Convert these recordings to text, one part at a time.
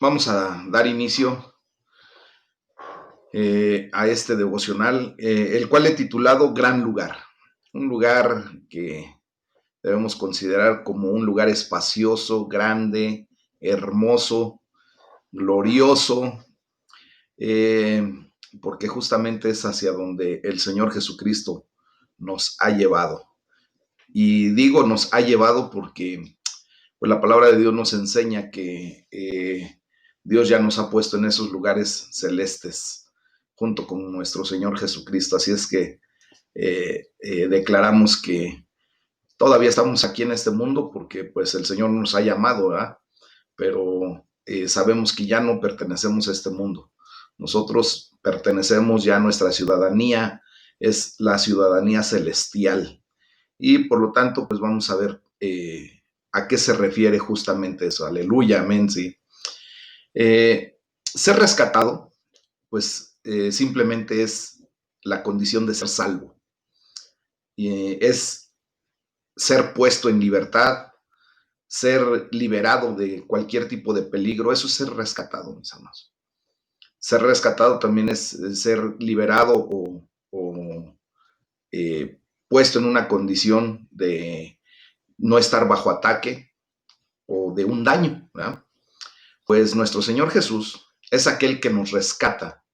Vamos a dar inicio a este devocional, el cual he titulado Gran Lugar. Un lugar que debemos considerar como un lugar espacioso, grande, hermoso, glorioso, eh, porque justamente es hacia donde el Señor Jesucristo nos ha llevado. Y digo nos ha llevado porque pues, la palabra de Dios nos enseña que Dios ya nos ha puesto en esos lugares celestes junto con nuestro Señor Jesucristo. Así es que declaramos que todavía estamos aquí en este mundo porque pues el Señor nos ha llamado, ¿verdad? Pero sabemos que ya no pertenecemos a este mundo. Nosotros pertenecemos ya a nuestra ciudadanía, es la ciudadanía celestial. Y por lo tanto, pues vamos a ver a qué se refiere justamente eso. Aleluya, amén, sí. Ser rescatado, pues simplemente es la condición de ser salvo. Es ser puesto en libertad, ser liberado de cualquier tipo de peligro. Eso es ser rescatado, mis amados. Ser rescatado también es ser liberado o puesto en una condición de no estar bajo ataque o de un daño, ¿verdad? Pues nuestro Señor Jesús es aquel que nos rescata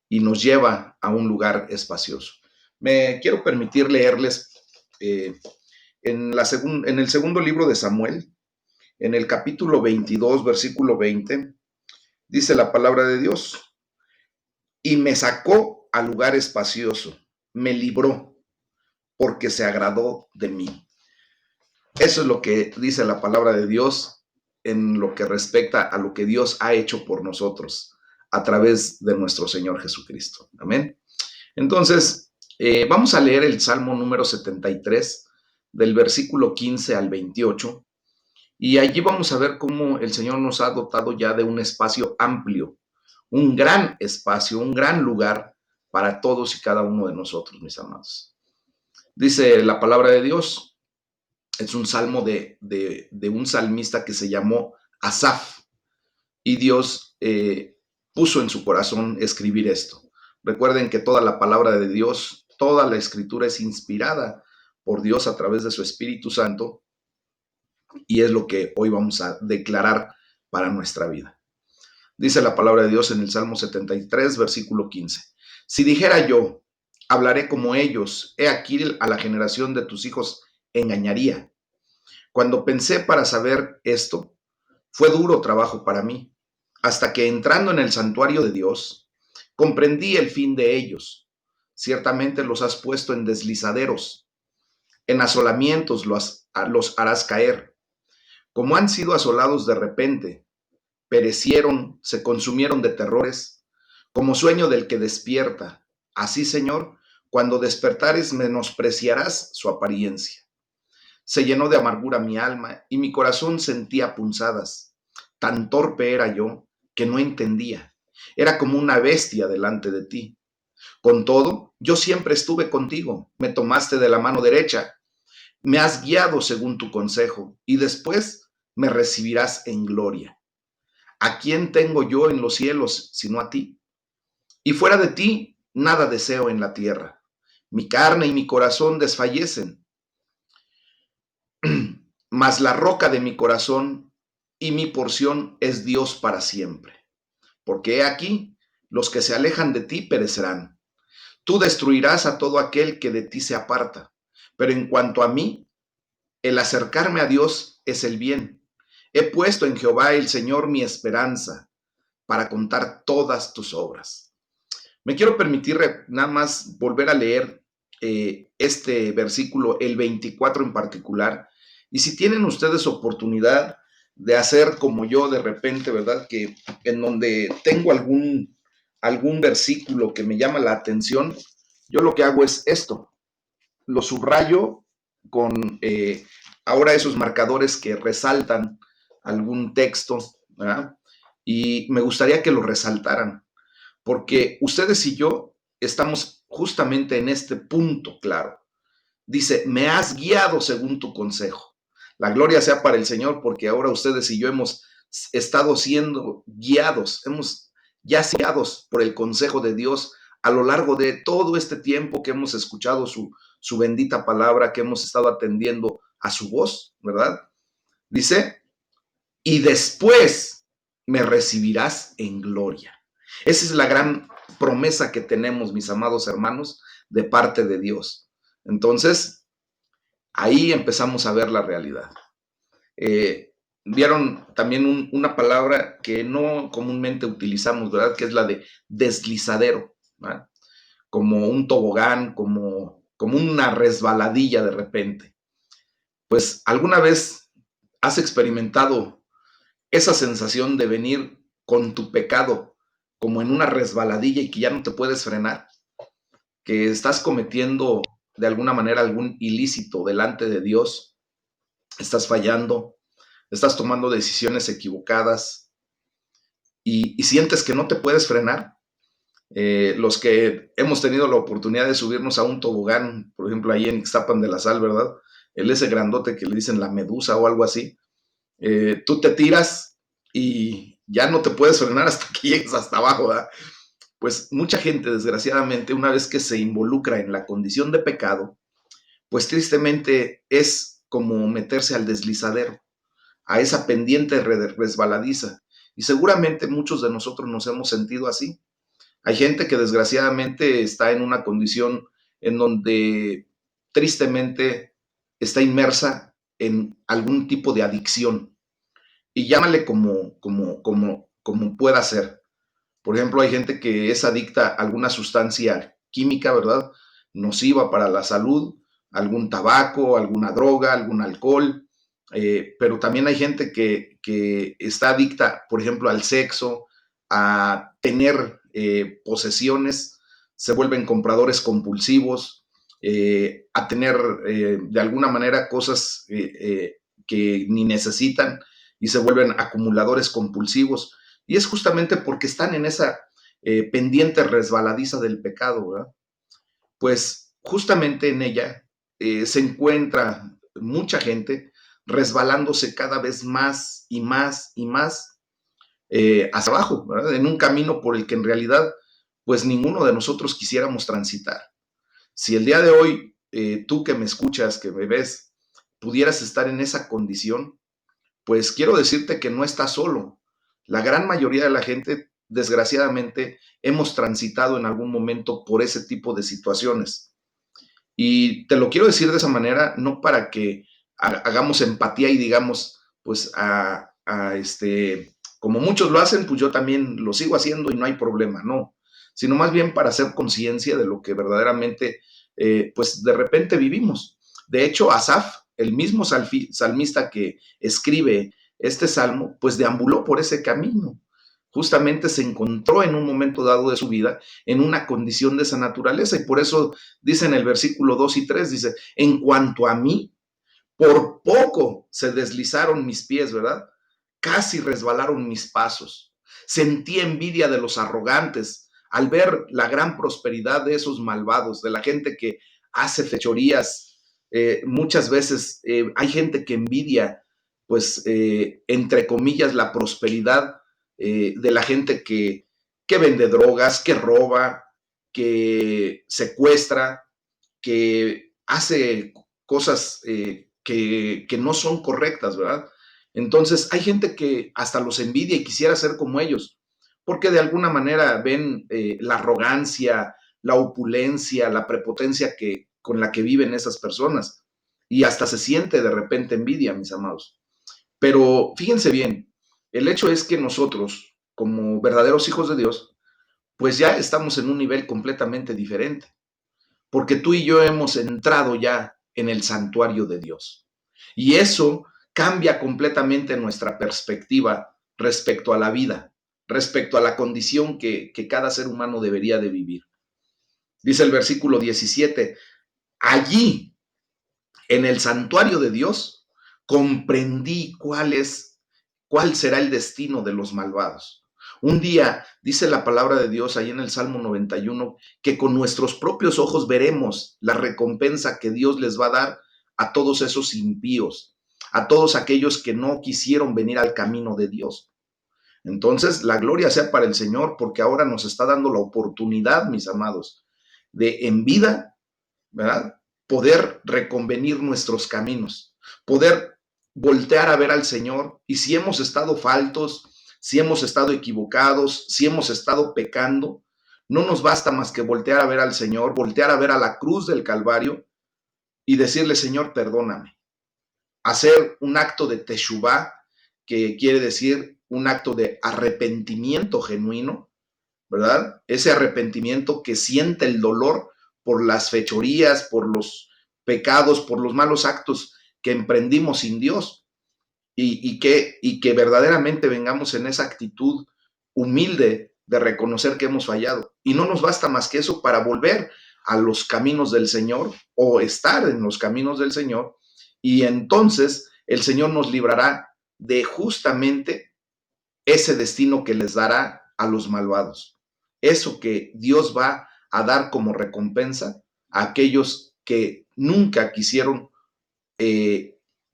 y nos lleva a un lugar espacioso. Me quiero permitir leerles eh, en el segundo libro de Samuel, en el capítulo 22, versículo 20, dice la palabra de Dios, y me sacó a lugar espacioso, me libró, porque se agradó de mí. Eso es lo que dice la palabra de Dios en lo que respecta a lo que Dios ha hecho por nosotros a través de nuestro Señor Jesucristo. Amén. Entonces, vamos a leer el Salmo número 73, del versículo 15 al 28, y allí vamos a ver cómo el Señor nos ha dotado ya de un espacio amplio, un gran espacio, un gran lugar para todos y cada uno de nosotros, mis amados. Dice la palabra de Dios, es un salmo de un salmista que se llamó Asaf, y Dios puso en su corazón escribir esto. Recuerden que toda la palabra de Dios, toda la escritura es inspirada por Dios a través de su Espíritu Santo, y es lo que hoy vamos a declarar para nuestra vida. Dice la palabra de Dios en el Salmo 73, versículo 15. Si dijera yo, hablaré como ellos, he aquí a la generación de tus hijos engañaría. Cuando pensé para saber esto, fue duro trabajo para mí, hasta que entrando en el santuario de Dios, comprendí el fin de ellos. Ciertamente los has puesto en deslizaderos, en asolamientos los harás caer. Como han sido asolados de repente, perecieron, se consumieron de terrores, como sueño del que despierta. Así, Señor, cuando despertares menospreciarás su apariencia. Se llenó de amargura mi alma y mi corazón sentía punzadas. Tan torpe era yo que no entendía. Era como una bestia delante de ti. Con todo, yo siempre estuve contigo. Me tomaste de la mano derecha. Me has guiado según tu consejo y después me recibirás en gloria. ¿A quién tengo yo en los cielos sino a ti? Y fuera de ti, nada deseo en la tierra. Mi carne y mi corazón desfallecen, mas la roca de mi corazón y mi porción es Dios para siempre. Porque he aquí, los que se alejan de ti perecerán. Tú destruirás a todo aquel que de ti se aparta. Pero en cuanto a mí, el acercarme a Dios es el bien. He puesto en Jehová el Señor mi esperanza para contar todas tus obras. Me quiero permitir nada más volver a leer este versículo, el 24 en particular, y si tienen ustedes oportunidad de hacer como yo de repente, ¿verdad? Que en donde tengo algún versículo que me llama la atención, yo lo que hago es esto, lo subrayo con ahora esos marcadores que resaltan algún texto, ¿verdad? Y me gustaría que lo resaltaran porque ustedes y yo estamos justamente en este punto claro. Dice, me has guiado según tu consejo. La gloria sea para el Señor, porque ahora ustedes y yo hemos estado siendo guiados, hemos ya sido guiados por el consejo de Dios a lo largo de todo este tiempo que hemos escuchado su bendita palabra, que hemos estado atendiendo a su voz, ¿verdad? Dice, y después me recibirás en gloria. Esa es la gran promesa que tenemos, mis amados hermanos, de parte de Dios. Entonces, ahí empezamos a ver la realidad. Vieron también una palabra que no comúnmente utilizamos, ¿verdad? Que es la de deslizadero, ¿verdad? Como un tobogán, como una resbaladilla de repente. Pues, ¿alguna vez has experimentado esa sensación de venir con tu pecado como en una resbaladilla y que ya no te puedes frenar? Que estás cometiendo de alguna manera algún ilícito delante de Dios, estás fallando, estás tomando decisiones equivocadas y sientes que no te puedes frenar. Los que hemos tenido la oportunidad de subirnos a un tobogán, por ejemplo, ahí en Ixtapan de la Sal, ¿verdad? Ese grandote que le dicen la medusa o algo así, tú te tiras y ya no te puedes frenar hasta que llegues hasta abajo, ¿verdad? Pues mucha gente, desgraciadamente, una vez que se involucra en la condición de pecado, pues tristemente es como meterse al deslizadero, a esa pendiente resbaladiza. Y seguramente muchos de nosotros nos hemos sentido así. Hay gente que desgraciadamente está en una condición en donde tristemente está inmersa en algún tipo de adicción. Y llámale como pueda ser. Por ejemplo, hay gente que es adicta a alguna sustancia química, ¿verdad? Nociva para la salud, algún tabaco, alguna droga, algún alcohol, pero también hay gente que está adicta, por ejemplo, al sexo, a tener posesiones, se vuelven compradores compulsivos, a tener de alguna manera cosas que ni necesitan y se vuelven acumuladores compulsivos. Y es justamente porque están en esa pendiente resbaladiza del pecado, ¿verdad? Pues justamente en ella se encuentra mucha gente resbalándose cada vez más y más y más hacia abajo, ¿verdad? En un camino por el que en realidad pues ninguno de nosotros quisiéramos transitar. Si el día de hoy tú que me escuchas, que me ves, pudieras estar en esa condición, pues quiero decirte que no estás solo. La gran mayoría de la gente, desgraciadamente, hemos transitado en algún momento por ese tipo de situaciones. Y te lo quiero decir de esa manera, no para que hagamos empatía y digamos, pues, como muchos lo hacen, pues yo también lo sigo haciendo y no hay problema, no. Sino más bien para hacer conciencia de lo que verdaderamente, pues, de repente vivimos. De hecho, Asaf, el mismo salmista que escribe este salmo, pues deambuló por ese camino. Justamente se encontró en un momento dado de su vida en una condición de esa naturaleza y por eso dice en el versículo 2 y 3, dice, en cuanto a mí, por poco se deslizaron mis pies, ¿verdad? Casi resbalaron mis pasos. Sentí envidia de los arrogantes al ver la gran prosperidad de esos malvados, de la gente que hace fechorías. Muchas veces hay gente que envidia, pues, entre comillas, la prosperidad de la gente que vende drogas, que roba, que secuestra, que hace cosas que no son correctas, ¿verdad? Entonces hay gente que hasta los envidia y quisiera ser como ellos, porque de alguna manera ven la arrogancia, la opulencia, la prepotencia con la que viven esas personas y hasta se siente de repente envidia, mis amados. Pero fíjense bien, el hecho es que nosotros, como verdaderos hijos de Dios, pues ya estamos en un nivel completamente diferente porque tú y yo hemos entrado ya en el santuario de Dios. Y eso cambia completamente nuestra perspectiva respecto a la vida, respecto a la condición que cada ser humano debería de vivir. Dice el versículo 17, allí, en el santuario de Dios, comprendí cuál será el destino de los malvados. Un día dice la palabra de Dios ahí en el Salmo 91 que con nuestros propios ojos veremos la recompensa que Dios les va a dar a todos esos impíos, a todos aquellos que no quisieron venir al camino de Dios. Entonces, la gloria sea para el Señor, porque ahora nos está dando la oportunidad, mis amados, de en vida, ¿verdad? Poder reconvenir nuestros caminos, poder voltear a ver al Señor, y si hemos estado faltos, si hemos estado equivocados, si hemos estado pecando, no nos basta más que voltear a ver al Señor, voltear a ver a la cruz del Calvario y decirle: Señor, perdóname. Hacer un acto de teshuvá, que quiere decir un acto de arrepentimiento genuino, ¿verdad? Ese arrepentimiento que siente el dolor por las fechorías, por los pecados, por los malos actos que emprendimos sin Dios, y que verdaderamente vengamos en esa actitud humilde de reconocer que hemos fallado. Y no nos basta más que eso para volver a los caminos del Señor, o estar en los caminos del Señor, y entonces el Señor nos librará de justamente ese destino que les dará a los malvados. Eso que Dios va a dar como recompensa a aquellos que nunca quisieron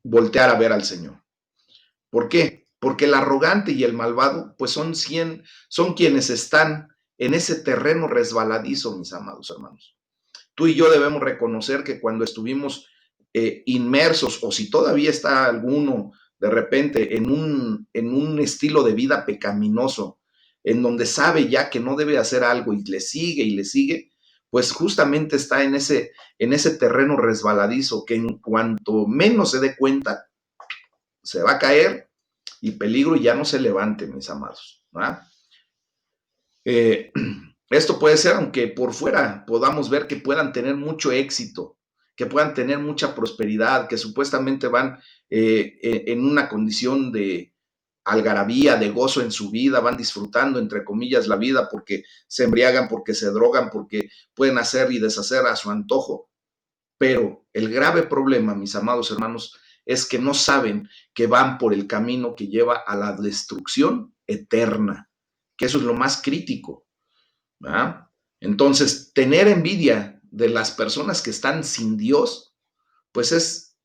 voltear a ver al Señor. ¿Por qué? Porque el arrogante y el malvado, pues son quienes están en ese terreno resbaladizo, mis amados hermanos. Tú y yo debemos reconocer que cuando estuvimos inmersos, o si todavía está alguno de repente en un estilo de vida pecaminoso, en donde sabe ya que no debe hacer algo y le sigue, pues justamente está en ese terreno resbaladizo que en cuanto menos se dé cuenta, se va a caer, y peligro ya no se levante, mis amados, ¿verdad? Esto puede ser, aunque por fuera podamos ver que puedan tener mucho éxito, que puedan tener mucha prosperidad, que supuestamente van en una condición de algarabía, de gozo en su vida, van disfrutando, entre comillas, la vida, porque se embriagan, porque se drogan, porque pueden hacer y deshacer a su antojo. Pero el grave problema, mis amados hermanos, es que no saben que van por el camino que lleva a la destrucción eterna, que eso es lo más crítico, ¿verdad? Entonces, tener envidia de las personas que están sin Dios, pues es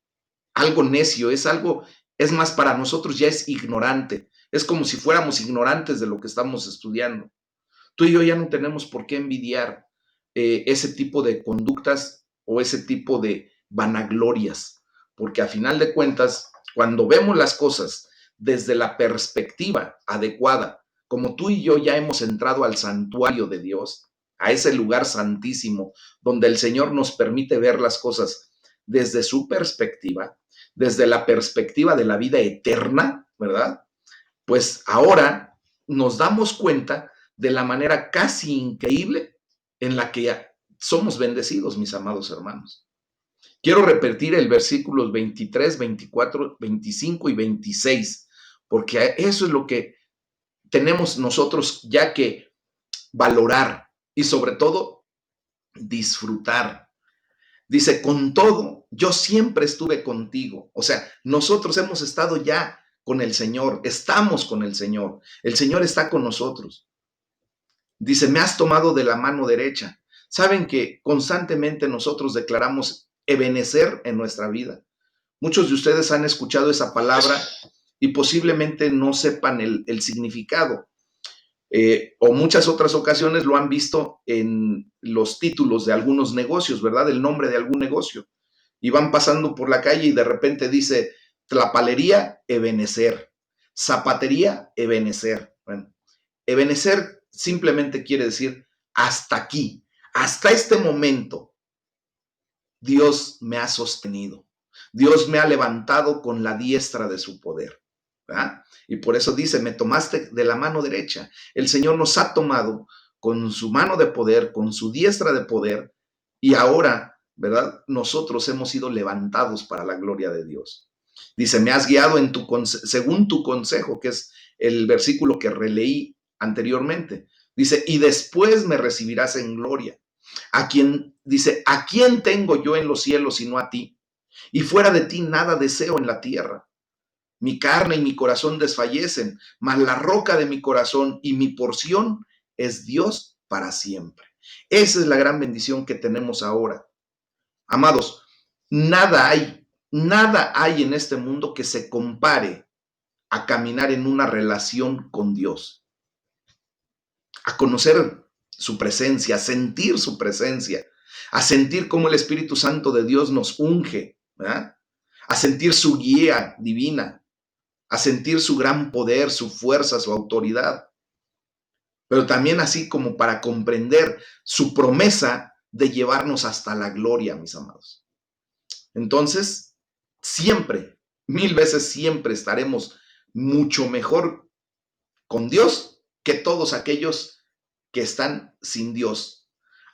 algo necio, es más, para nosotros ya es ignorante. Es como si fuéramos ignorantes de lo que estamos estudiando. Tú y yo ya no tenemos por qué envidiar ese tipo de conductas o ese tipo de vanaglorias, porque a final de cuentas, cuando vemos las cosas desde la perspectiva adecuada, como tú y yo ya hemos entrado al santuario de Dios, a ese lugar santísimo, donde el Señor nos permite ver las cosas desde su perspectiva, desde la perspectiva de la vida eterna, ¿verdad? Pues ahora nos damos cuenta de la manera casi increíble en la que somos bendecidos, mis amados hermanos. Quiero repetir el versículos 23, 24, 25 y 26, porque eso es lo que tenemos nosotros ya que valorar y sobre todo disfrutar. Dice: con todo, yo siempre estuve contigo. O sea, nosotros hemos estado ya con el Señor, estamos con el Señor está con nosotros. Dice: me has tomado de la mano derecha. Saben que constantemente nosotros declaramos Ebenezer en nuestra vida. Muchos de ustedes han escuchado esa palabra y posiblemente no sepan el significado. O muchas otras ocasiones lo han visto en los títulos de algunos negocios, ¿verdad? El nombre de algún negocio. Y van pasando por la calle y de repente dice: Tlapalería Ebenezer, zapatería Ebenezer. Bueno, Ebenezer simplemente quiere decir hasta aquí, hasta este momento, Dios me ha sostenido. Dios me ha levantado con la diestra de su poder, ¿verdad? Y por eso dice: me tomaste de la mano derecha. El Señor nos ha tomado con su mano de poder, con su diestra de poder, y ahora, ¿verdad? Nosotros hemos sido levantados para la gloria de Dios. Dice: me has guiado según tu consejo, que es el versículo que releí anteriormente. Dice: y después me recibirás en gloria. ¿A quién tengo yo en los cielos sino a ti? Y fuera de ti nada deseo en la tierra. Mi carne y mi corazón desfallecen, mas la roca de mi corazón y mi porción es Dios para siempre. Esa es la gran bendición que tenemos ahora. Amados, nada hay Nada hay en este mundo que se compare a caminar en una relación con Dios, a conocer su presencia, a sentir su presencia, a sentir cómo el Espíritu Santo de Dios nos unge, ¿verdad? A sentir su guía divina, a sentir su gran poder, su fuerza, su autoridad, pero también así como para comprender su promesa de llevarnos hasta la gloria, mis amados. Entonces, siempre, mil veces siempre estaremos mucho mejor con Dios que todos aquellos que están sin Dios,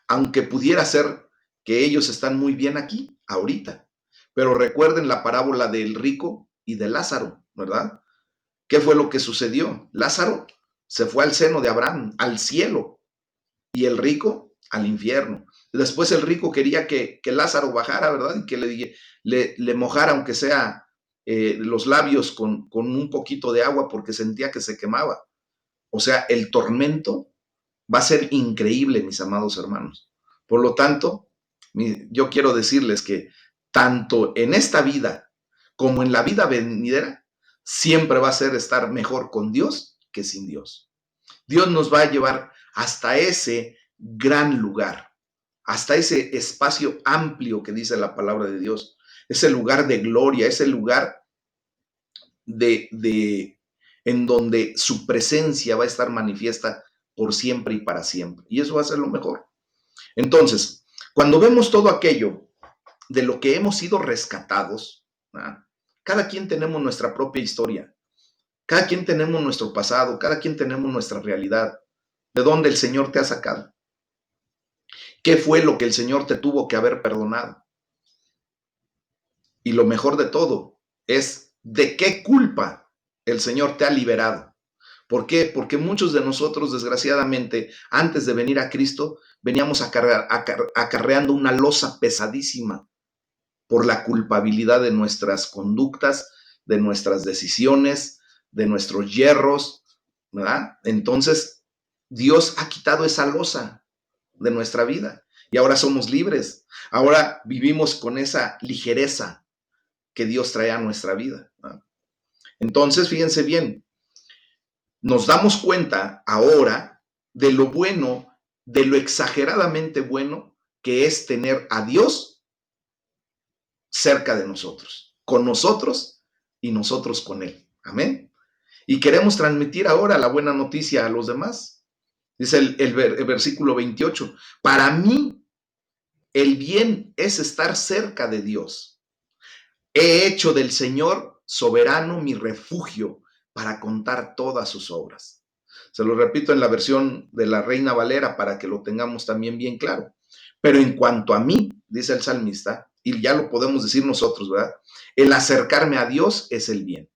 aunque pudiera ser que ellos están muy bien aquí, ahorita. Pero recuerden la parábola del rico y de Lázaro, ¿verdad? ¿Qué fue lo que sucedió? Lázaro se fue al seno de Abraham, al cielo, y el rico al infierno. Después el rico quería que Lázaro bajara, ¿verdad? Y que le mojara, aunque sea los labios con un poquito de agua, porque sentía que se quemaba. O sea, el tormento va a ser increíble, mis amados hermanos. Por lo tanto, yo quiero decirles que tanto en esta vida como en la vida venidera, siempre va a ser estar mejor con Dios que sin Dios. Dios nos va a llevar hasta ese gran lugar, hasta ese espacio amplio que dice la palabra de Dios, ese lugar de gloria, ese lugar de en donde su presencia va a estar manifiesta por siempre y para siempre. Y eso va a ser lo mejor. Entonces, cuando vemos todo aquello de lo que hemos sido rescatados, ¿verdad? Cada quien tenemos nuestra propia historia, cada quien tenemos nuestro pasado, cada quien tenemos nuestra realidad, de dónde el Señor te ha sacado, qué fue lo que el Señor te tuvo que haber perdonado. Y lo mejor de todo es de qué culpa el Señor te ha liberado. ¿Por qué? Porque muchos de nosotros, desgraciadamente, antes de venir a Cristo, veníamos acarreando una losa pesadísima por la culpabilidad de nuestras conductas, de nuestras decisiones, de nuestros yerros, ¿verdad? Entonces, Dios ha quitado esa losa de nuestra vida y ahora somos libres. Ahora vivimos con esa ligereza que Dios trae a nuestra vida, ¿verdad? Entonces, fíjense bien, nos damos cuenta ahora de lo bueno, de lo exageradamente bueno que es tener a Dios cerca de nosotros, con nosotros y nosotros con Él. Amén. Y queremos transmitir ahora la buena noticia a los demás. Dice el versículo 28, para mí el bien es estar cerca de Dios. He hecho del Señor soberano mi refugio para contar todas sus obras. Se lo repito en la versión de la Reina Valera para que lo tengamos también bien claro. Pero en cuanto a mí, dice el salmista, y ya lo podemos decir nosotros, ¿verdad? El acercarme a Dios es el bien.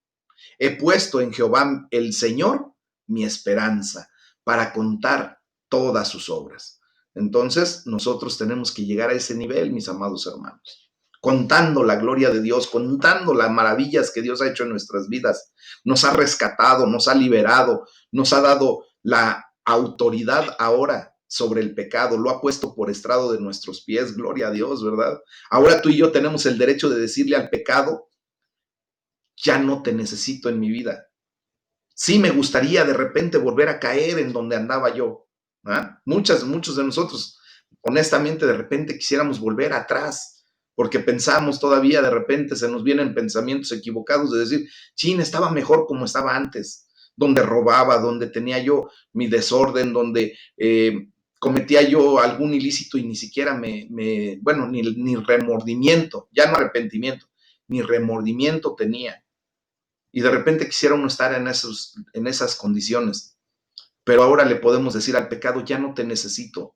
He puesto en Jehová el Señor mi esperanza para contar todas sus obras. Entonces, nosotros tenemos que llegar a ese nivel, mis amados hermanos, contando la gloria de Dios, contando las maravillas que Dios ha hecho en nuestras vidas. Nos ha rescatado, nos ha liberado, nos ha dado la autoridad ahora sobre el pecado, lo ha puesto por estrado de nuestros pies, gloria a Dios, ¿verdad? Ahora tú y yo tenemos el derecho de decirle al pecado, ya no te necesito en mi vida. Sí, me gustaría de repente volver a caer en donde andaba yo. Muchos de nosotros, honestamente, de repente quisiéramos volver atrás, porque pensamos todavía, de repente se nos vienen pensamientos equivocados de decir, chin, estaba mejor como estaba antes, donde robaba, donde tenía yo mi desorden, donde cometía yo algún ilícito y ni siquiera bueno, ni remordimiento, ya no arrepentimiento, ni remordimiento tenía. Y de repente quisiera uno estar en esas condiciones. Pero ahora le podemos decir al pecado, ya no te necesito,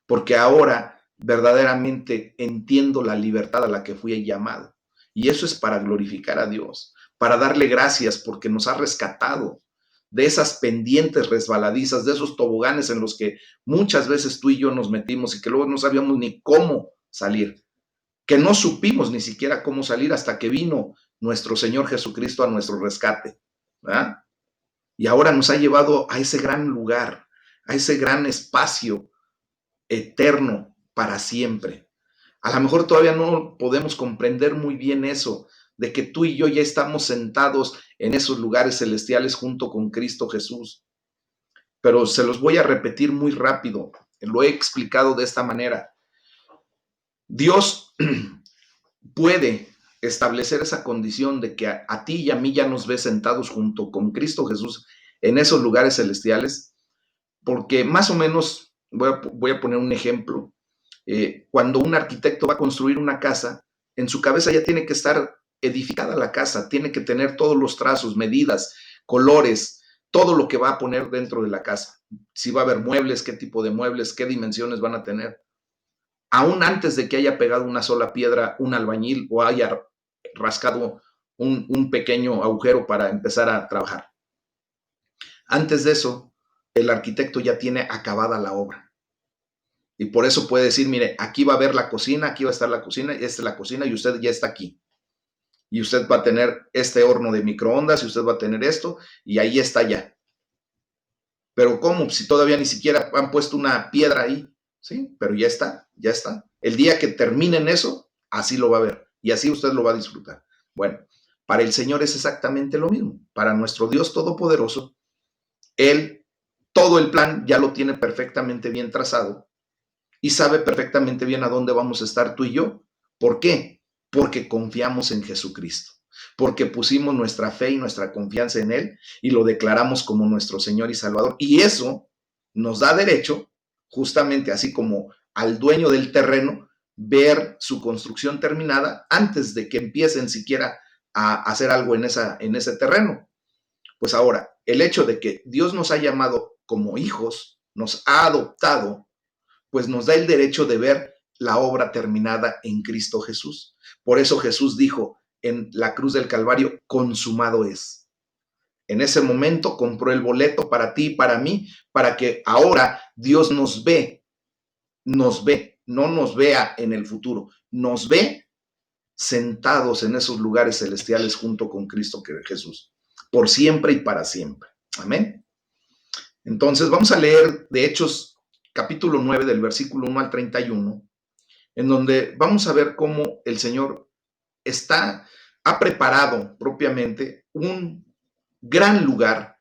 porque ahora verdaderamente entiendo la libertad a la que fui llamado. Y eso es para glorificar a Dios, para darle gracias porque nos ha rescatado de esas pendientes resbaladizas, de esos toboganes en los que muchas veces tú y yo nos metimos y que luego no sabíamos ni cómo salir, que no supimos ni siquiera cómo salir hasta que vino nuestro Señor Jesucristo a nuestro rescate, ¿verdad? Y ahora nos ha llevado a ese gran lugar, a ese gran espacio eterno para siempre. A lo mejor todavía no podemos comprender muy bien eso, de que tú y yo ya estamos sentados en esos lugares celestiales junto con Cristo Jesús. Pero se los voy a repetir muy rápido. Lo he explicado de esta manera. Dios puede establecer esa condición de que a ti y a mí ya nos ve sentados junto con Cristo Jesús en esos lugares celestiales, porque más o menos, voy a poner un ejemplo, cuando un arquitecto va a construir una casa, en su cabeza ya tiene que estar edificada la casa, tiene que tener todos los trazos, medidas, colores, todo lo que va a poner dentro de la casa. Si va a haber muebles, qué tipo de muebles, qué dimensiones van a tener. Aún antes de que haya pegado una sola piedra un albañil o haya rascado un pequeño agujero para empezar a trabajar. Antes de eso, el arquitecto ya tiene acabada la obra. Y por eso puede decir, mire, aquí va a haber la cocina, aquí va a estar la cocina, esta es la cocina y usted ya está aquí. Y usted va a tener este horno de microondas y usted va a tener esto y ahí está ya. Pero ¿cómo? Si todavía ni siquiera han puesto una piedra ahí, ¿sí? Pero ya está, ya está. El día que terminen eso, así lo va a ver y así usted lo va a disfrutar. Bueno, para el Señor es exactamente lo mismo. Para nuestro Dios Todopoderoso, Él, todo el plan ya lo tiene perfectamente bien trazado y sabe perfectamente bien a dónde vamos a estar tú y yo. ¿Por qué? Porque confiamos en Jesucristo, porque pusimos nuestra fe y nuestra confianza en Él y lo declaramos como nuestro Señor y Salvador. Y eso nos da derecho, justamente así como al dueño del terreno, ver su construcción terminada antes de que empiecen siquiera a hacer algo en ese terreno. Pues ahora, el hecho de que Dios nos ha llamado como hijos, nos ha adoptado, pues nos da el derecho de ver la obra terminada en Cristo Jesús. Por eso Jesús dijo en la cruz del Calvario, consumado es. En ese momento compró el boleto para ti y para mí, para que ahora Dios nos ve, no nos vea en el futuro, nos ve sentados en esos lugares celestiales junto con Cristo Jesús, por siempre y para siempre. Amén. Entonces vamos a leer de Hechos capítulo 9 del versículo 1 al 31, en donde vamos a ver cómo el Señor ha preparado propiamente un gran lugar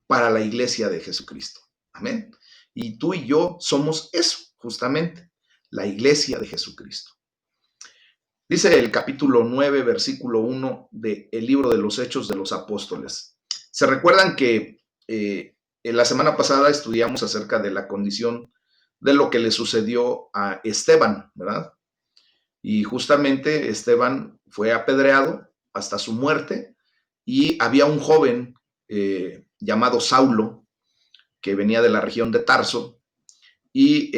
para la iglesia de Jesucristo. Amén. Y tú y yo somos eso, justamente, la iglesia de Jesucristo. Dice el capítulo 9, versículo 1 del libro de los Hechos de los Apóstoles. Se recuerdan que en la semana pasada estudiamos acerca de la condición de lo que le sucedió a Esteban, ¿verdad? Y justamente Esteban fue apedreado hasta su muerte y había un joven llamado Saulo que venía de la región de Tarso y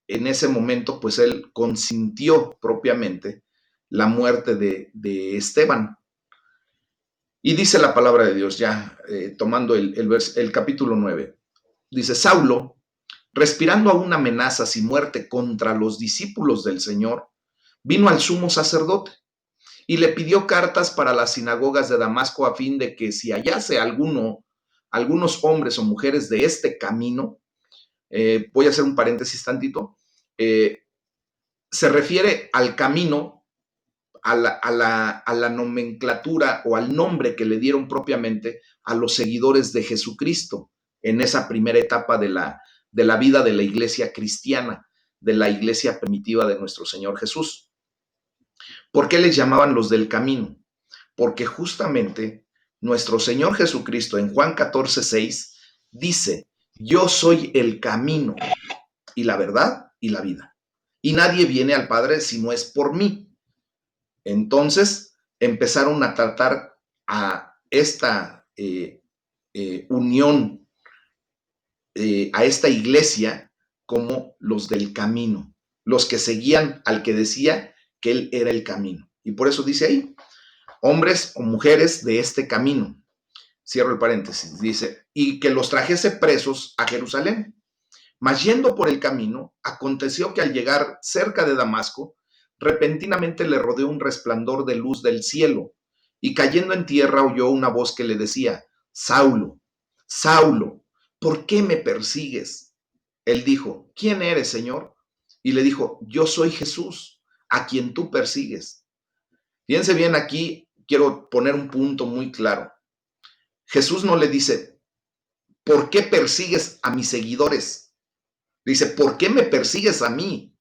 en ese momento pues él consintió propiamente la muerte de Esteban. Y dice la palabra de Dios ya tomando el capítulo 9. Dice, Saulo, respirando aún amenazas y muerte contra los discípulos del Señor, vino al sumo sacerdote y le pidió cartas para las sinagogas de Damasco a fin de que si hallase algunos hombres o mujeres de este camino, voy a hacer un paréntesis tantito, se refiere al camino, a la nomenclatura o al nombre que le dieron propiamente a los seguidores de Jesucristo en esa primera etapa de la vida de la iglesia cristiana, de la iglesia primitiva de nuestro Señor Jesús. ¿Por qué les llamaban los del camino? Porque justamente nuestro Señor Jesucristo en Juan 14:6 dice, yo soy el camino y la verdad y la vida. Y nadie viene al Padre si no es por mí. Entonces empezaron a tratar a esta unión, a esta iglesia como los del camino, los que seguían al que decía que él era el camino. Y por eso dice ahí, hombres o mujeres de este camino. Cierro el paréntesis. Dice, y que los trajese presos a Jerusalén. Mas yendo por el camino, aconteció que al llegar cerca de Damasco, repentinamente le rodeó un resplandor de luz del cielo, y cayendo en tierra oyó una voz que le decía, Saulo, Saulo, ¿por qué me persigues? Él dijo, ¿quién eres, Señor? y le dijo, yo soy Jesús, a quien tú persigues. Fíjense bien, aquí quiero poner un punto muy claro. Jesús no le dice, ¿por qué persigues a mis seguidores? Dice, ¿por qué me persigues a mí?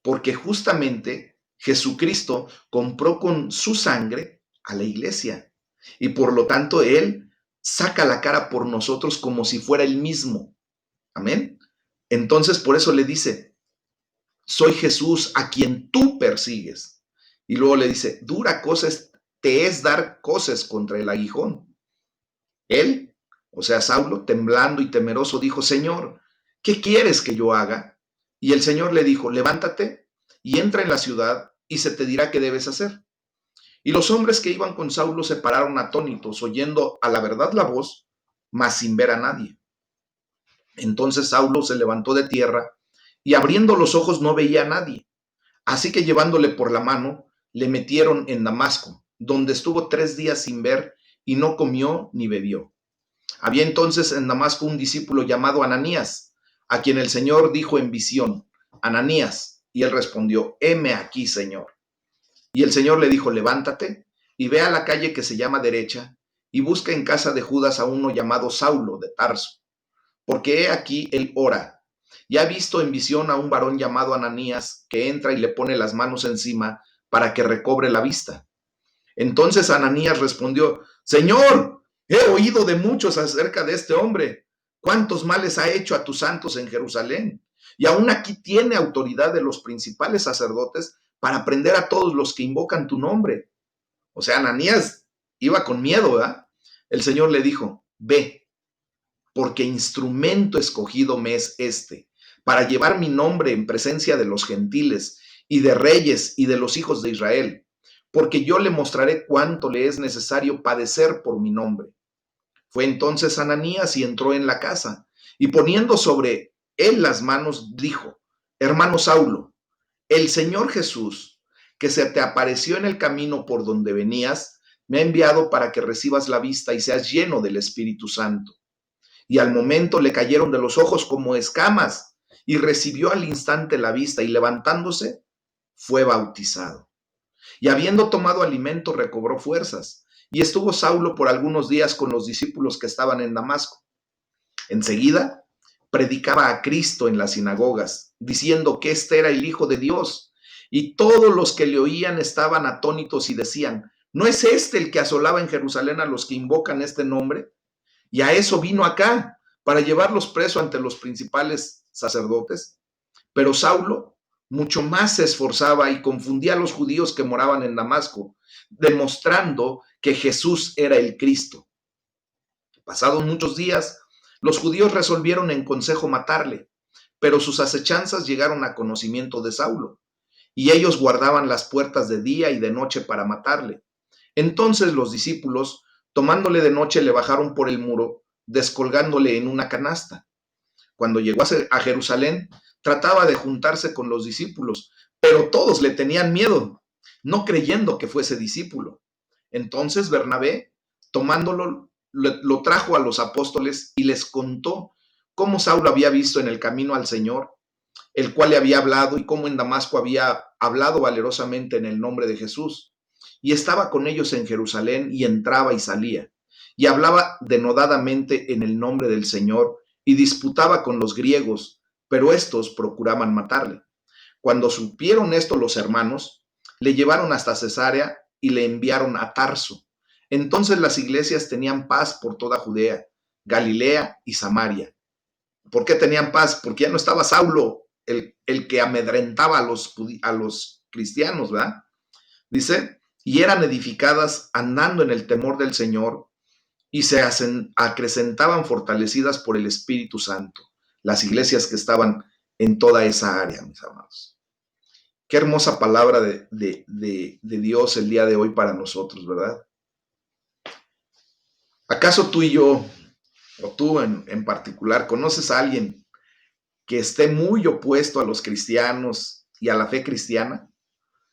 Porque justamente Jesucristo compró con su sangre a la iglesia y por lo tanto Él saca la cara por nosotros como si fuera Él mismo. Amén. Entonces por eso le dice, soy Jesús a quien tú persigues. Y luego le dice, dura cosa te es dar cosas contra el aguijón. Él, o sea, Saulo, temblando y temeroso, dijo, Señor, ¿qué quieres que yo haga? Y el Señor le dijo, levántate y entra en la ciudad y se te dirá qué debes hacer. Y los hombres que iban con Saulo se pararon atónitos, oyendo a la verdad la voz, mas sin ver a nadie. Entonces Saulo se levantó de tierra y abriendo los ojos no veía a nadie. Así que llevándole por la mano, le metieron en Damasco, donde estuvo 3 días sin ver y no comió ni bebió. Había entonces en Damasco un discípulo llamado Ananías, a quien el Señor dijo en visión, Ananías, y él respondió, heme aquí, Señor. Y el Señor le dijo, levántate y ve a la calle que se llama Derecha y busca en casa de Judas a uno llamado Saulo de Tarso, porque he aquí él ora. Y ha visto en visión a un varón llamado Ananías que entra y le pone las manos encima para que recobre la vista. Entonces Ananías respondió, Señor, he oído de muchos acerca de este hombre, cuántos males ha hecho a tus santos en Jerusalén. Y aún aquí tiene autoridad de los principales sacerdotes para prender a todos los que invocan tu nombre. O sea, Ananías iba con miedo, ¿verdad? El Señor le dijo, ve, porque instrumento escogido me es este, para llevar mi nombre en presencia de los gentiles y de reyes y de los hijos de Israel, porque yo le mostraré cuánto le es necesario padecer por mi nombre. Fue entonces Ananías y entró en la casa, y poniendo sobre él las manos, dijo, hermano Saulo, el Señor Jesús, que se te apareció en el camino por donde venías, me ha enviado para que recibas la vista y seas lleno del Espíritu Santo. Y al momento le cayeron de los ojos como escamas, y recibió al instante la vista, y levantándose, fue bautizado. Y habiendo tomado alimento, recobró fuerzas. Y estuvo Saulo por algunos días con los discípulos que estaban en Damasco. Enseguida, predicaba a Cristo en las sinagogas, diciendo que este era el Hijo de Dios. Y todos los que le oían estaban atónitos y decían, ¿no es este el que asolaba en Jerusalén a los que invocan este nombre? Y a eso vino acá, para llevarlos preso ante los principales sacerdotes. Pero Saulo mucho más se esforzaba y confundía a los judíos que moraban en Damasco, demostrando que Jesús era el Cristo. Pasados muchos días, los judíos resolvieron en consejo matarle, pero sus acechanzas llegaron a conocimiento de Saulo, y ellos guardaban las puertas de día y de noche para matarle. Entonces los discípulos, tomándole de noche, le bajaron por el muro, descolgándole en una canasta. Cuando llegó a Jerusalén, trataba de juntarse con los discípulos, pero todos le tenían miedo, no creyendo que fuese discípulo. Entonces Bernabé, tomándolo, lo trajo a los apóstoles y les contó cómo Saulo había visto en el camino al Señor, el cual le había hablado, y cómo en Damasco había hablado valerosamente en el nombre de Jesús. Y estaba con ellos en Jerusalén y entraba y salía, y hablaba denodadamente en el nombre del Señor, y disputaba con los griegos, pero estos procuraban matarle. Cuando supieron esto los hermanos, le llevaron hasta Cesarea y le enviaron a Tarso. Entonces las iglesias tenían paz por toda Judea, Galilea y Samaria. ¿Por qué tenían paz? Porque ya no estaba Saulo, el que amedrentaba a los cristianos, ¿verdad? Dice, y eran edificadas andando en el temor del Señor y se acrecentaban fortalecidas por el Espíritu Santo, las iglesias que estaban en toda esa área, mis amados. Qué hermosa palabra de Dios el día de hoy para nosotros, ¿verdad? ¿Acaso tú y yo, o tú en particular, conoces a alguien que esté muy opuesto a los cristianos y a la fe cristiana?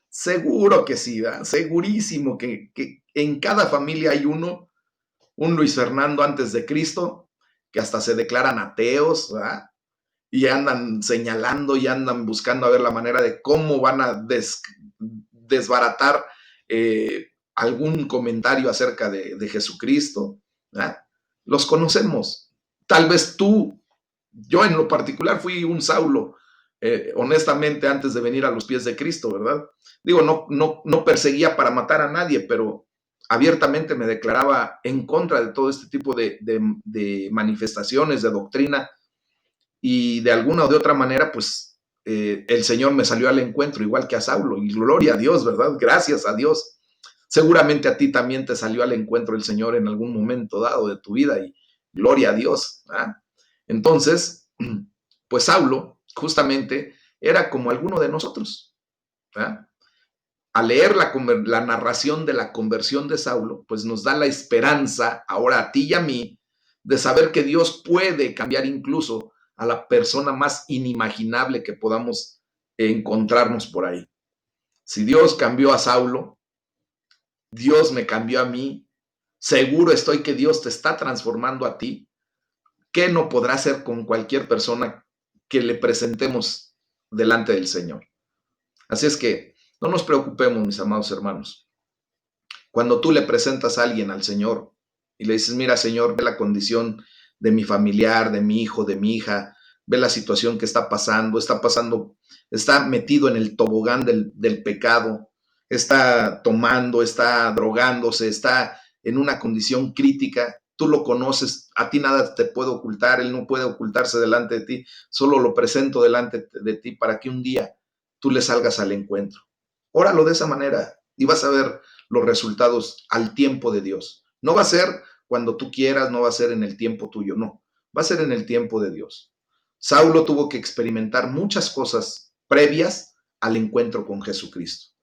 Seguro que sí, ¿verdad? Segurísimo que en cada familia hay un Luis Fernando antes de Cristo, que hasta se declaran ateos, ¿verdad? y andan señalando y andan buscando a ver la manera de cómo van a desbaratar algún comentario acerca de Jesucristo. ¿Verdad? Los conocemos. Tal vez tú, yo en lo particular fui un Saulo, honestamente, antes de venir a los pies de Cristo, ¿verdad? Digo, no perseguía para matar a nadie, pero abiertamente me declaraba en contra de todo este tipo de manifestaciones, de doctrina, y de alguna o de otra manera, pues el Señor me salió al encuentro, igual que a Saulo, y gloria a Dios, ¿verdad? Gracias a Dios. Seguramente a ti también te salió al encuentro el Señor en algún momento dado de tu vida, y gloria a Dios. ¿Ah? Entonces, pues Saulo justamente era como alguno de nosotros. ¿Ah? Al leer la narración de la conversión de Saulo, pues nos da la esperanza, ahora a ti y a mí, de saber que Dios puede cambiar incluso a la persona más inimaginable que podamos encontrarnos por ahí. Si Dios cambió a Saulo, Dios me cambió a mí, seguro estoy que Dios te está transformando a ti. ¿Qué no podrá hacer con cualquier persona que le presentemos delante del Señor? Así es que no nos preocupemos, mis amados hermanos. Cuando tú le presentas a alguien al Señor y le dices, mira, Señor, ve la condición de mi familiar, de mi hijo, de mi hija, ve la situación que está pasando, está metido en el tobogán del pecado, está tomando, está drogándose, está en una condición crítica, tú lo conoces, a ti nada te puede ocultar, él no puede ocultarse delante de ti, solo lo presento delante de ti para que un día tú le salgas al encuentro. Óralo de esa manera y vas a ver los resultados al tiempo de Dios. No va a ser cuando tú quieras, no va a ser en el tiempo tuyo, no, va a ser en el tiempo de Dios. Saulo tuvo que experimentar muchas cosas previas al encuentro con Jesucristo.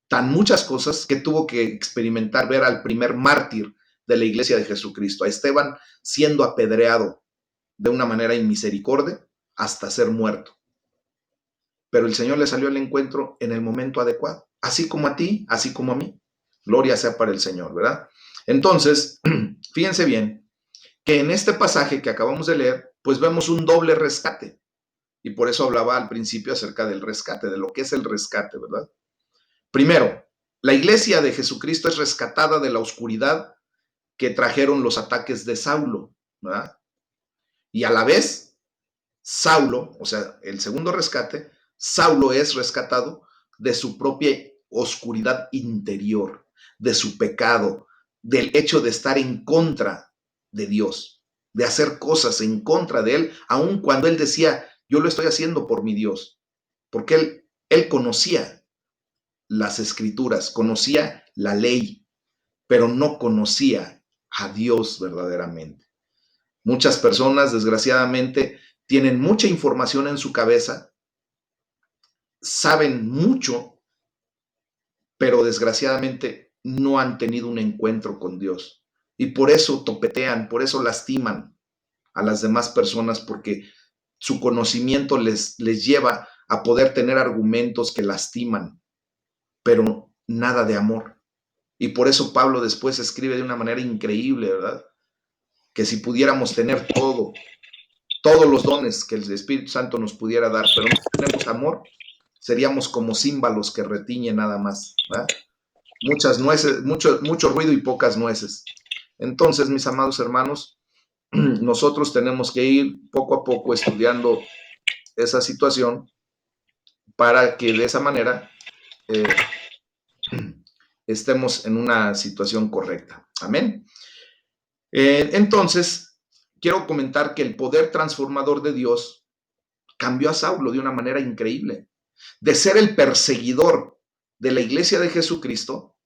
Tan muchas cosas que tuvo que experimentar ver al primer mártir de la iglesia de Jesucristo, a Esteban, siendo apedreado de una manera inmisericordia hasta ser muerto. Pero el Señor le salió al encuentro en el momento adecuado, así como a ti, así como a mí. Gloria sea para el Señor, ¿verdad? Entonces, fíjense bien que en este pasaje que acabamos de leer, pues vemos un doble rescate. Y por eso hablaba al principio acerca del rescate, de lo que es el rescate, ¿verdad? Primero, la iglesia de Jesucristo es rescatada de la oscuridad que trajeron los ataques de Saulo, ¿verdad? Y a la vez, Saulo, o sea, el segundo rescate, Saulo es rescatado de su propia oscuridad interior, de su pecado, del hecho de estar en contra de Dios, de hacer cosas en contra de Él, aun cuando Él decía, yo lo estoy haciendo por mi Dios, porque Él conocía las escrituras, conocía la ley, pero no conocía a Dios verdaderamente. Muchas personas, desgraciadamente, tienen mucha información en su cabeza, saben mucho, pero desgraciadamente no han tenido un encuentro con Dios. Y por eso topetean, por eso lastiman a las demás personas, porque su conocimiento les lleva a poder tener argumentos que lastiman, pero nada de amor. Y por eso Pablo después escribe de una manera increíble, ¿verdad? Que si pudiéramos tener todos los dones que el Espíritu Santo nos pudiera dar, pero no tenemos amor, seríamos como címbalos que retiñen nada más, ¿verdad? Muchas nueces, mucho ruido y pocas nueces. Entonces, mis amados hermanos, nosotros tenemos que ir poco a poco estudiando esa situación para que de esa manera eh, estemos en una situación correcta. Amén. Entonces, quiero comentar que el poder transformador de Dios cambió a Saulo de una manera increíble. De ser el perseguidor de la iglesia de Jesucristo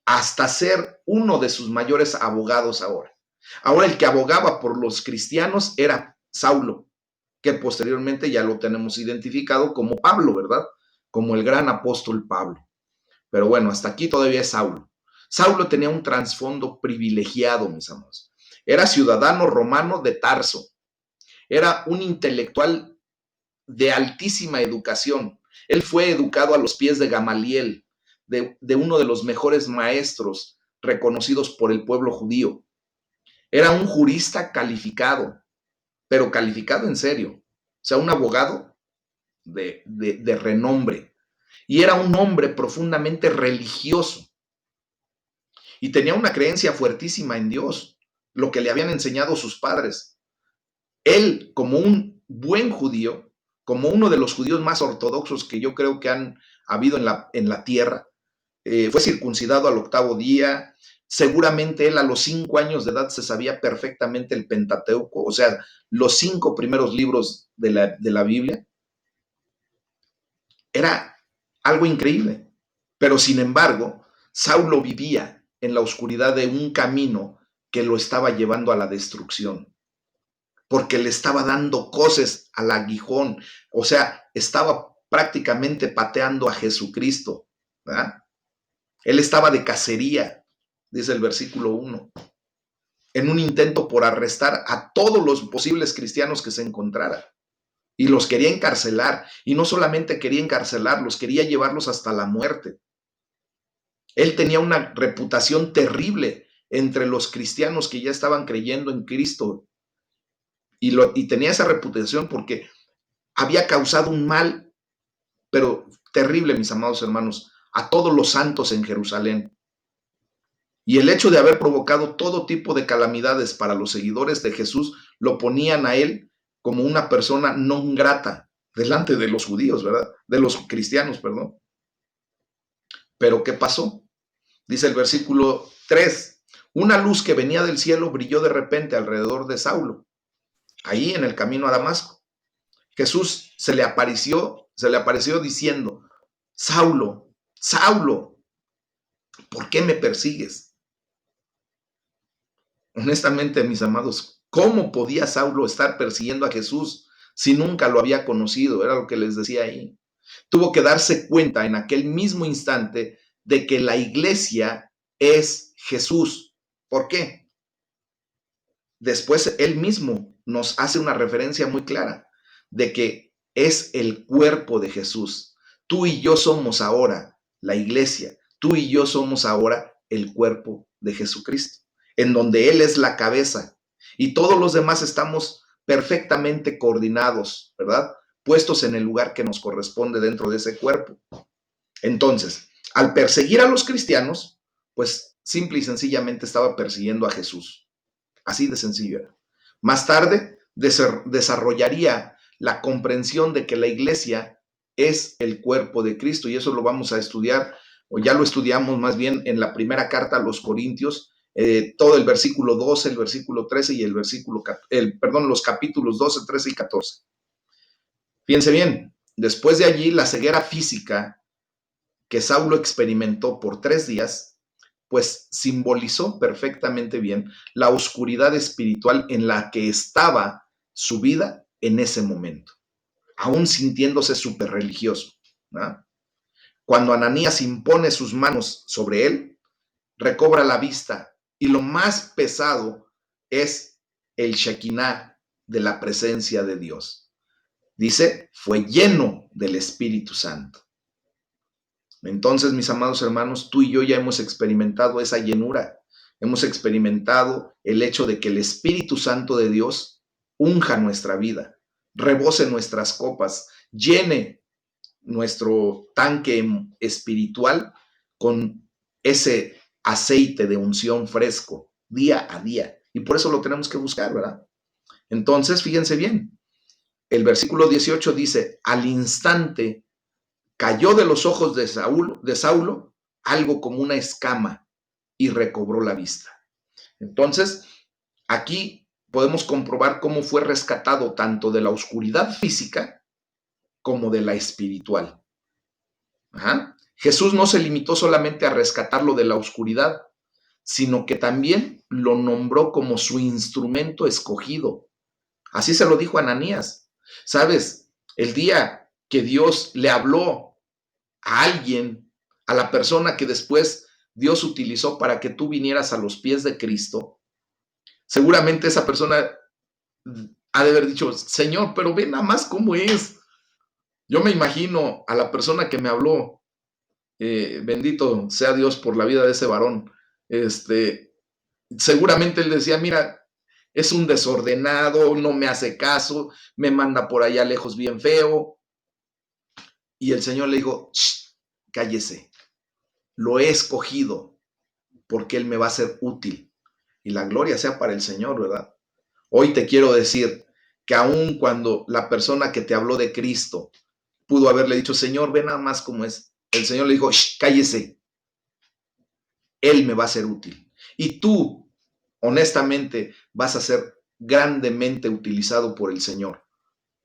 hasta ser uno de sus mayores abogados ahora. Ahora el que abogaba por los cristianos era Saulo, que posteriormente ya lo tenemos identificado como Pablo, ¿verdad? Como el gran apóstol Pablo. Pero bueno, hasta aquí todavía es Saulo. Saulo tenía un trasfondo privilegiado, mis amados. Era ciudadano romano de Tarso. Era un intelectual de altísima educación. Él fue educado a los pies de Gamaliel, de uno de los mejores maestros reconocidos por el pueblo judío. Era un jurista calificado, pero calificado en serio. sea, un abogado de renombre. Y era un hombre profundamente religioso y tenía una creencia fuertísima en Dios, lo que le habían enseñado sus padres. Él, como un buen judío, como uno de los judíos más ortodoxos que yo creo que han habido en la tierra, fue circuncidado al 8º día. Seguramente él a los 5 años de edad se sabía perfectamente el Pentateuco, o sea, los 5 primeros libros de la Biblia. Era algo increíble. Pero sin embargo, Saulo vivía en la oscuridad de un camino que lo estaba llevando a la destrucción, porque le estaba dando coces al aguijón, o sea, estaba prácticamente pateando a Jesucristo, ¿verdad? Él estaba de cacería, dice el versículo 1, en un intento por arrestar a todos los posibles cristianos que se encontrara. Y los quería encarcelar, y no solamente quería encarcelarlos, quería llevarlos hasta la muerte. Él tenía una reputación terrible entre los cristianos que ya estaban creyendo en Cristo, y tenía esa reputación porque había causado un mal, pero terrible, mis amados hermanos, a todos los santos en Jerusalén. Y el hecho de haber provocado todo tipo de calamidades para los seguidores de Jesús lo ponían a él como una persona no grata delante de los judíos, ¿verdad? De los cristianos, perdón. Pero ¿qué pasó? Dice el versículo 3, una luz que venía del cielo brilló de repente alrededor de Saulo, ahí en el camino a Damasco. Jesús se le apareció diciendo, Saulo, Saulo, ¿por qué me persigues? Honestamente, mis amados, ¿cómo podía Saulo estar persiguiendo a Jesús si nunca lo había conocido? Era lo que les decía ahí. Tuvo que darse cuenta en aquel mismo instante de que la iglesia es Jesús. ¿Por qué? Después él mismo nos hace una referencia muy clara de que es el cuerpo de Jesús. Tú y yo somos ahora la iglesia. Tú y yo somos ahora el cuerpo de Jesucristo, en donde Él es la cabeza y todos los demás estamos perfectamente coordinados, ¿verdad? Puestos en el lugar que nos corresponde dentro de ese cuerpo. Entonces, al perseguir a los cristianos, pues simple y sencillamente estaba persiguiendo a Jesús. Así de sencillo era. Más tarde desarrollaría la comprensión de que la iglesia es el cuerpo de Cristo, y eso lo vamos a estudiar, o ya lo estudiamos más bien en la primera carta a los Corintios, todo el versículo 12, el versículo 13 y los capítulos 12, 13 y 14. Fíjense bien, después de allí la ceguera física que Saulo experimentó por 3 días, pues simbolizó perfectamente bien la oscuridad espiritual en la que estaba su vida en ese momento, aún sintiéndose súper religioso, ¿no? Cuando Ananías impone sus manos sobre él, recobra la vista y lo más pesado es el Shekinah de la presencia de Dios. Dice, fue lleno del Espíritu Santo. Entonces, mis amados hermanos, tú y yo ya hemos experimentado esa llenura, hemos experimentado el hecho de que el Espíritu Santo de Dios unja nuestra vida, rebose nuestras copas, llene nuestro tanque espiritual con ese aceite de unción fresco día a día. Y por eso lo tenemos que buscar, ¿verdad? Entonces, fíjense bien, el versículo 18 dice, al instante cayó de los ojos de Saulo algo como una escama y recobró la vista. Entonces, aquí podemos comprobar cómo fue rescatado tanto de la oscuridad física como de la espiritual. Ajá. Jesús no se limitó solamente a rescatarlo de la oscuridad, sino que también lo nombró como su instrumento escogido. Así se lo dijo a Ananías. ¿Sabes? El día que Dios le habló a alguien, a la persona que después Dios utilizó para que tú vinieras a los pies de Cristo, seguramente esa persona ha de haber dicho, Señor, pero ve nada más cómo es. Yo me imagino a la persona que me habló, bendito sea Dios por la vida de ese varón, seguramente él decía, mira, es un desordenado, no me hace caso, me manda por allá lejos bien feo. Y el Señor le dijo, cállese, lo he escogido porque Él me va a ser útil. Y la gloria sea para el Señor, ¿verdad? Hoy te quiero decir que aun cuando la persona que te habló de Cristo pudo haberle dicho, Señor, ve nada más cómo es, el Señor le dijo, cállese, Él me va a ser útil. Y tú, honestamente, vas a ser grandemente utilizado por el Señor.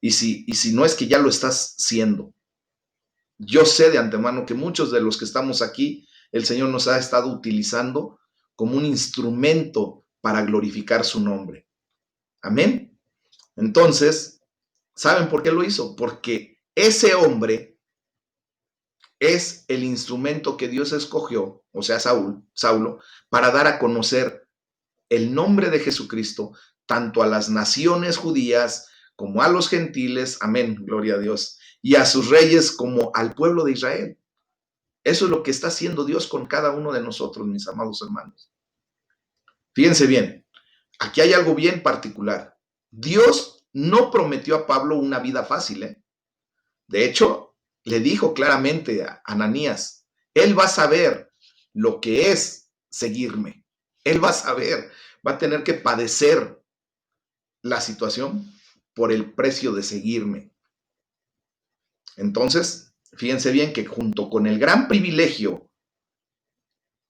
Y si no es que ya lo estás siendo. Yo sé de antemano que muchos de los que estamos aquí, el Señor nos ha estado utilizando como un instrumento para glorificar su nombre. Amén. Entonces, ¿saben por qué lo hizo? Porque ese hombre es el instrumento que Dios escogió, o sea, Saulo, para dar a conocer el nombre de Jesucristo tanto a las naciones judías como a los gentiles, amén, gloria a Dios, y a sus reyes como al pueblo de Israel. Eso es lo que está haciendo Dios con cada uno de nosotros, mis amados hermanos. Fíjense bien, aquí hay algo bien particular. Dios no prometió a Pablo una vida fácil, ¿eh? De hecho, le dijo claramente a Ananías, él va a saber lo que es seguirme. Él va a saber, va a tener que padecer la situación por el precio de seguirme. Entonces, fíjense bien que junto con el gran privilegio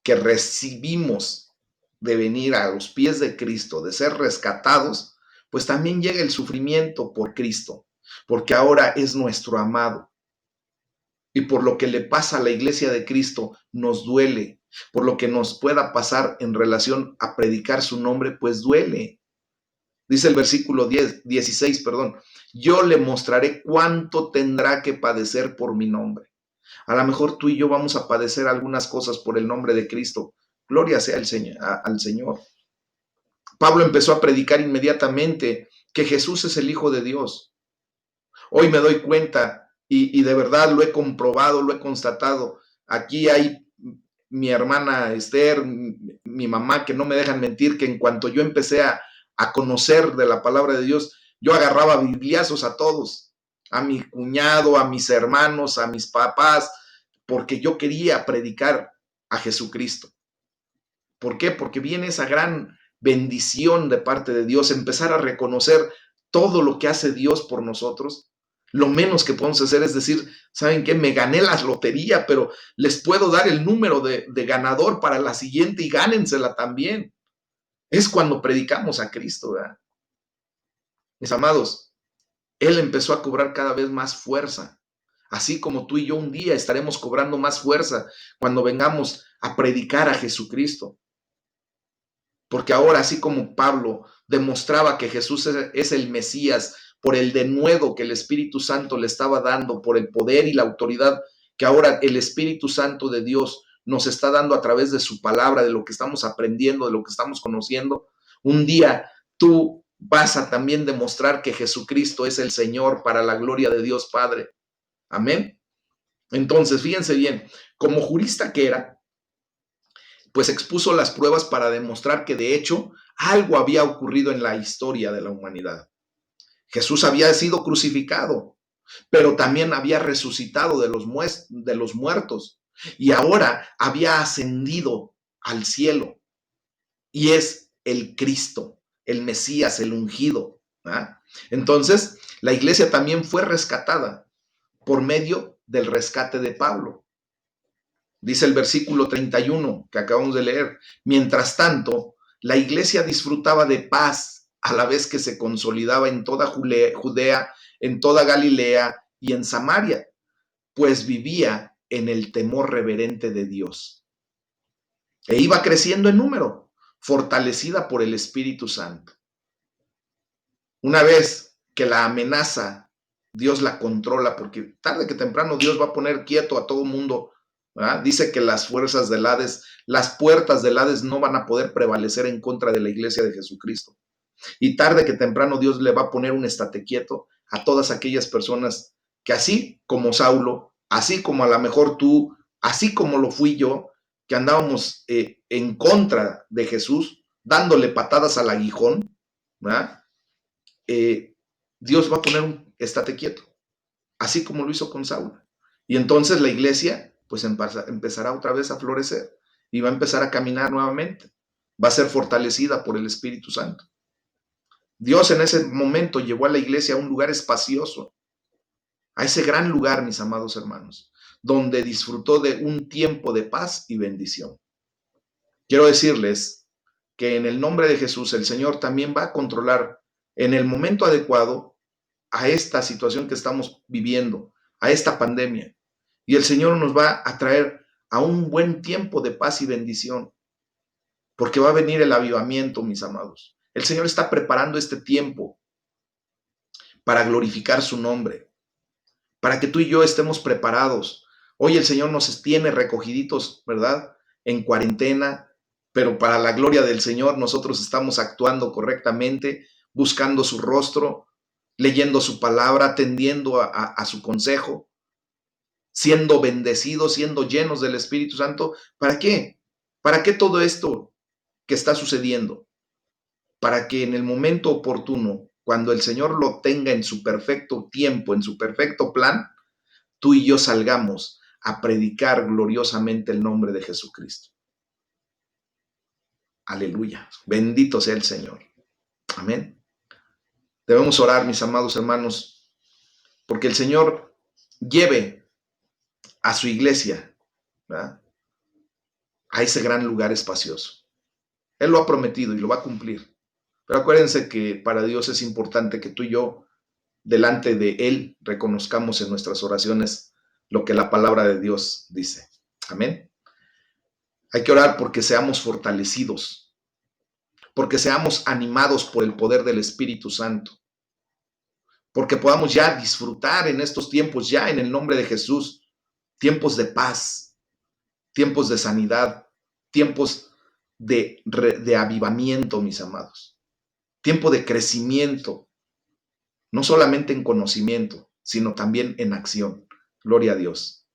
que recibimos de venir a los pies de Cristo, de ser rescatados, pues también llega el sufrimiento por Cristo, porque ahora es nuestro amado. Y por lo que le pasa a la iglesia de Cristo nos duele, por lo que nos pueda pasar en relación a predicar su nombre, pues duele. Dice el versículo 16, yo le mostraré cuánto tendrá que padecer por mi nombre. A lo mejor tú y yo vamos a padecer algunas cosas por el nombre de Cristo. Gloria sea al Señor. Pablo empezó a predicar inmediatamente que Jesús es el Hijo de Dios. Hoy me doy cuenta y de verdad lo he comprobado, lo he constatado. Aquí hay mi hermana Esther, mi mamá, que no me dejan mentir, que en cuanto yo empecé a conocer de la palabra de Dios, yo agarraba bibliazos a todos, a mi cuñado, a mis hermanos, a mis papás, porque yo quería predicar a Jesucristo. ¿Por qué? Porque viene esa gran bendición de parte de Dios, empezar a reconocer todo lo que hace Dios por nosotros. Lo menos que podemos hacer es decir, ¿saben qué? Me gané la lotería, pero les puedo dar el número de ganador para la siguiente y gánensela también. Es cuando predicamos a Cristo, ¿verdad? Mis amados, Él empezó a cobrar cada vez más fuerza. Así como tú y yo un día estaremos cobrando más fuerza cuando vengamos a predicar a Jesucristo. Porque ahora, así como Pablo demostraba que Jesús es el Mesías por el denuedo que el Espíritu Santo le estaba dando, por el poder y la autoridad que ahora el Espíritu Santo de Dios nos está dando a través de su palabra, de lo que estamos aprendiendo, de lo que estamos conociendo, un día tú vas a también demostrar que Jesucristo es el Señor para la gloria de Dios Padre. Amén. Entonces, fíjense bien, como jurista que era, pues expuso las pruebas para demostrar que de hecho algo había ocurrido en la historia de la humanidad. Jesús había sido crucificado, pero también había resucitado de los muertos y ahora había ascendido al cielo y es el Cristo, el Mesías, el ungido. ¿Ah? Entonces, la iglesia también fue rescatada por medio del rescate de Pablo. Dice el versículo 31 que acabamos de leer. Mientras tanto, la iglesia disfrutaba de paz a la vez que se consolidaba en toda Judea, en toda Galilea y en Samaria, pues vivía en el temor reverente de Dios. E iba creciendo en número, fortalecida por el Espíritu Santo. Una vez que la amenaza, Dios la controla, porque tarde que temprano Dios va a poner quieto a todo mundo. ¿Verdad? Dice que las fuerzas del Hades, las puertas del Hades no van a poder prevalecer en contra de la iglesia de Jesucristo. Y tarde que temprano Dios le va a poner un estate quieto a todas aquellas personas que así como Saulo, así como a lo mejor tú, así como lo fui yo, que andábamos en contra de Jesús, dándole patadas al aguijón, ¿verdad? Dios va a poner un estate quieto, así como lo hizo con Saúl. Y entonces la iglesia pues empezará otra vez a florecer y va a empezar a caminar nuevamente. Va a ser fortalecida por el Espíritu Santo. Dios en ese momento llevó a la iglesia a un lugar espacioso, a ese gran lugar, mis amados hermanos, donde disfrutó de un tiempo de paz y bendición. Quiero decirles que en el nombre de Jesús el Señor también va a controlar en el momento adecuado a esta situación que estamos viviendo, a esta pandemia. Y el Señor nos va a traer a un buen tiempo de paz y bendición, porque va a venir el avivamiento, mis amados. El Señor está preparando este tiempo para glorificar su nombre, para que tú y yo estemos preparados. Hoy el Señor nos tiene recogiditos, ¿verdad? En cuarentena, pero para la gloria del Señor nosotros estamos actuando correctamente, buscando su rostro, leyendo su palabra, atendiendo a su consejo, siendo bendecidos, siendo llenos del Espíritu Santo. ¿Para qué? ¿Para qué todo esto que está sucediendo? Para que en el momento oportuno, cuando el Señor lo tenga en su perfecto tiempo, en su perfecto plan, tú y yo salgamos a predicar gloriosamente el nombre de Jesucristo. Aleluya. Bendito sea el Señor. Amén. Debemos orar, mis amados hermanos, porque el Señor lleve a su iglesia, ¿verdad?, a ese gran lugar espacioso. Él lo ha prometido y lo va a cumplir. Pero acuérdense que para Dios es importante que tú y yo, delante de Él, reconozcamos en nuestras oraciones lo que la palabra de Dios dice. Amén. Hay que orar porque seamos fortalecidos, porque seamos animados por el poder del Espíritu Santo, porque podamos ya disfrutar en estos tiempos, ya en el nombre de Jesús, tiempos de paz, tiempos de sanidad, tiempos de avivamiento, mis amados, tiempo de crecimiento, no solamente en conocimiento, sino también en acción. Gloria a Dios.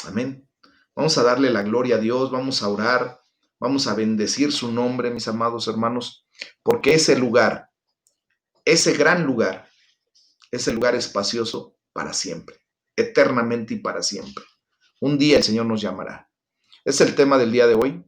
Amén. Vamos a darle la gloria a Dios, vamos a orar, vamos a bendecir su nombre, mis amados hermanos, porque ese lugar, ese gran lugar, es el lugar espacioso para siempre, eternamente y para siempre. Un día el Señor nos llamará. Es el tema del día de hoy.